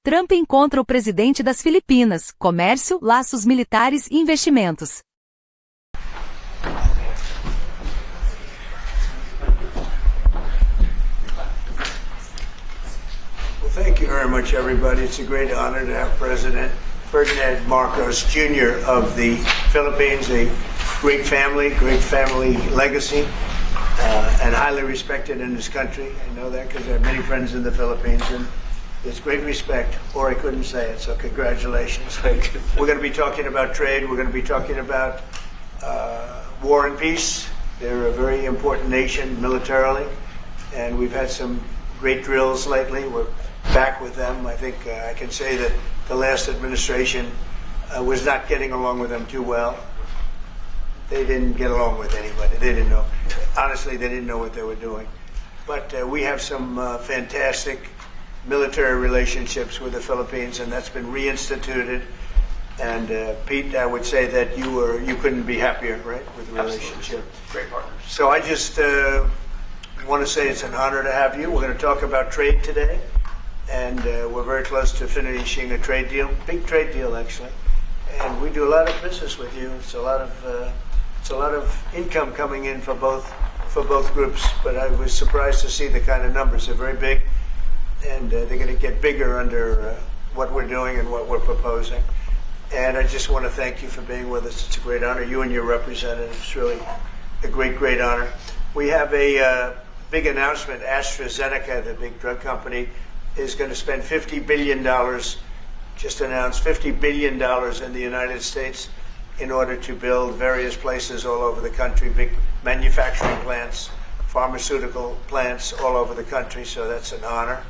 Trump encontra o presidente das Filipinas, Comércio, Laços Militares e Investimentos. Well, thank you very much, everybody. It's a great honor to have President Ferdinand Marcos Jr. of the Philippines, a great family legacy, and highly respected in this country. I know that because I have many friends in the Philippines, and it's great respect, or I couldn't say it, so congratulations. We're going to be talking about trade. We're going to be talking about war and peace. They're a very important nation militarily, and we've had some great drills lately. We're back with them. I think I can say that the last administration was not getting along with them too well. They didn't get along with anybody. They didn't know. Honestly, they didn't know what they were doing. But we have some fantastic military relationships with the Philippines, and that's been reinstituted. And Pete, I would say that you couldn't be happier, right, with the relationship. Absolutely. Great partners. So I just want to say it's an honor to have you. We're going to talk about trade today, and we're very close to finishing a trade deal, big trade deal actually. And we do a lot of business with you. It's a lot of income coming in for both groups. But I was surprised to see the kind of numbers. They're very big, and they're going to get bigger under what we're doing and what we're proposing. And I just want to thank you for being with us. It's a great honor. You and your representatives. It's really a great honor. We have a big announcement. AstraZeneca, the big drug company, is going to spend $50 billion, just announced $50 billion in the United States in order to build various places all over the country, big manufacturing plants, pharmaceutical plants all over the country, so that's an honor.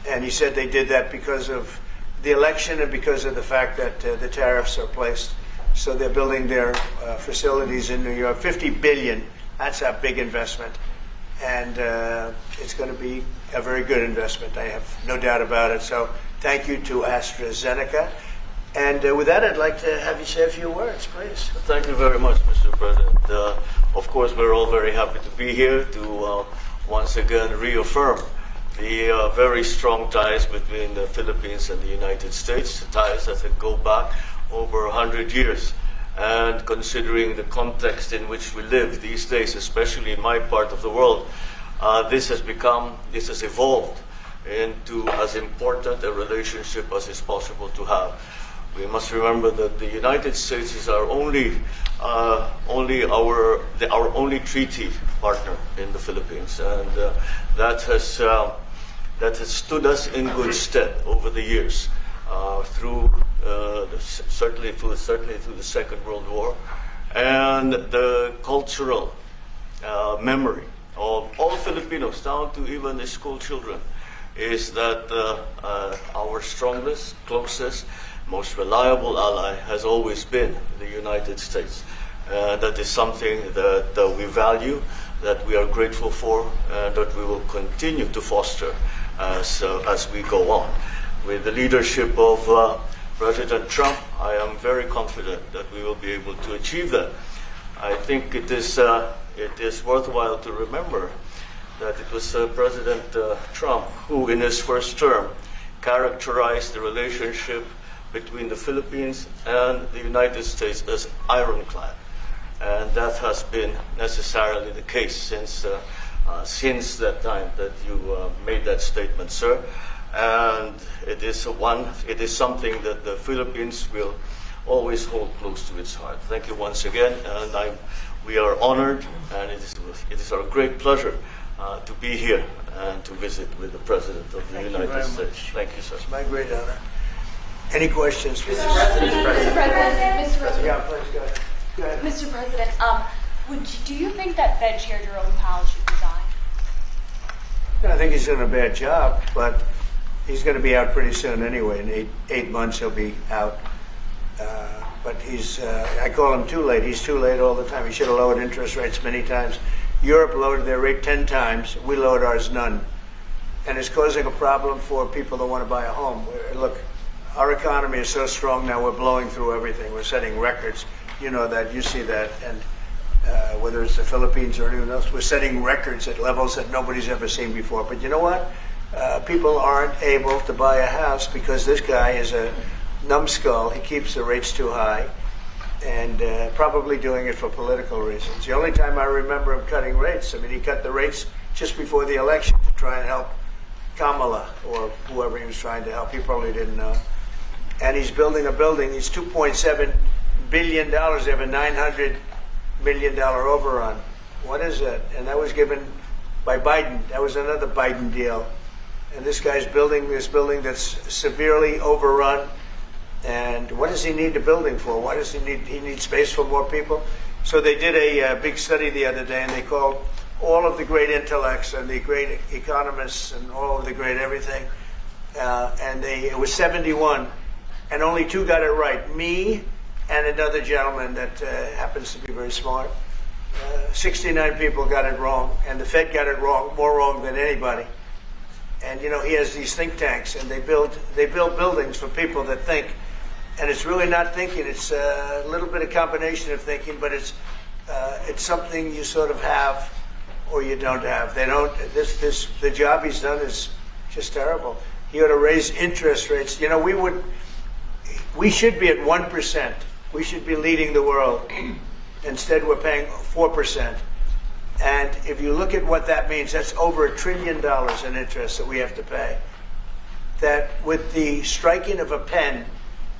And he said they did that because of the election and because of the fact that the tariffs are placed. So they're building their facilities in New York. $50 billion, that's a big investment. And it's going to be a very good investment. I have no doubt about it. So thank you to AstraZeneca. And with that, I'd like to have you say a few words, please. Thank you very much, Mr. President. Of course, we're all very happy to be here to once again reaffirm the very strong ties between the Philippines and the United States, ties that go back over 100 years. And considering the context in which we live these days, especially in my part of the world, this has evolved into as important a relationship as is possible to have. We must remember that the United States is our only treaty partner in the Philippines, and that has stood us in good stead over the years, certainly through the Second World War, and the cultural memory of all Filipinos, down to even the school children, is that our strongest, closest, most reliable ally has always been the United States. That is something that we value, that we are grateful for, and that we will continue to foster as we go on. With the leadership of President Trump, I am very confident that we will be able to achieve that. I think it is worthwhile to remember that it was President Trump who, in his first term, characterized the relationship between the Philippines and the United States as ironclad. And that has been necessarily the case since that time that you made that statement, sir. And it is something that the Philippines will always hold close to its heart. Thank you once again, and we are honored, and it is our great pleasure to be here and to visit with the President of the United States. Thank you, sir. It's my great honor. Any questions? Mr. President. Yeah, please, go ahead. Mr. President, do you think that Fed Chair Jerome Powell should resign? I think he's doing a bad job, but he's going to be out pretty soon anyway. In eight months, he'll be out. But I call him too late. He's too late all the time. He should have lowered interest rates many times. Europe lowered their rate 10 times. We lowered ours none. And it's causing a problem for people that want to buy a home. Look, our economy is so strong now, we're blowing through everything. We're setting records. You know that, you see that. And whether it's the Philippines or anyone else, we're setting records at levels that nobody's ever seen before. But you know what? people aren't able to buy a house because this guy is a numbskull. He keeps the rates too high, and probably doing it for political reasons. The only time I remember him cutting rates, I mean, he cut the rates just before the election to try and help Kamala or whoever he was trying to help. He probably didn't know. And he's building a building. He's $2.7 billion. They have a $900 million overrun. What is that? And that was given by Biden. That was another Biden deal. And this guy's building this building that's severely overrun. And what does he need the building for? Why does he need? He needs space for more people. So they did a big study the other day, and they called all of the great intellects and the great economists and all of the great everything. And it was 71, and only 2 got it right. Me and another gentleman that happens to be very smart. 69 people got it wrong, and the Fed got it wrong, more wrong than anybody. And you know, he has these think tanks, and they build buildings for people that think. And it's really not thinking. It's a little bit of combination of thinking, but it's something you sort of have or you don't have. They don't. The job he's done is just terrible. He ought to raise interest rates. You know, we should be at 1%. We should be leading the world. Instead, we're paying 4%. And if you look at what that means, that's over $1 trillion in interest that we have to pay. That with the striking of a pen,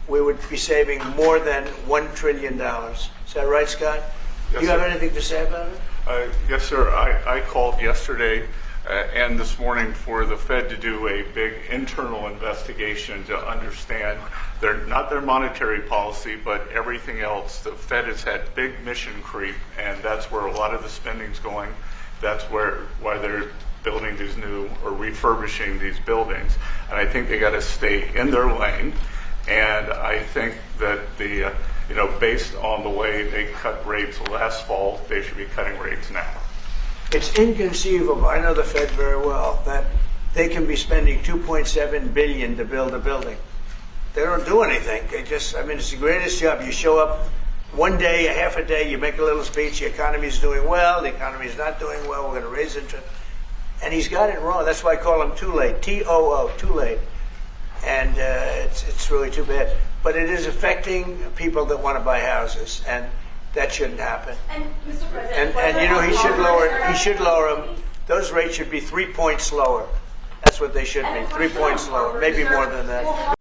we would be saving more than $1 trillion. Is that right, Scott? Yes, Do you have sir. anything to say about it? Yes, sir. I called yesterday and this morning for the Fed to do a big internal investigation to understand not their monetary policy, but everything else. The Fed has had big mission creep, and that's where a lot of the spending's going. That's why they're building these new or refurbishing these buildings. And I think they got to stay in their lane. And I think that based on the way they cut rates last fall, they should be cutting rates now. It's inconceivable. I know the Fed very well, that they can be spending $2.7 billion to build a building. They don't do anything. It's the greatest job. You show up one day, a half a day, you make a little speech, the economy's doing well, the economy's not doing well, we're going to raise interest. And he's got it wrong. That's why I call him too late, T-O-O, too late. And it's really too bad. But it is affecting people that want to buy houses, and that shouldn't happen. And Mr. President, And you know, he should lower them. Those rates should be 3 points lower. That's what they should be, 3 points lower, maybe more than that.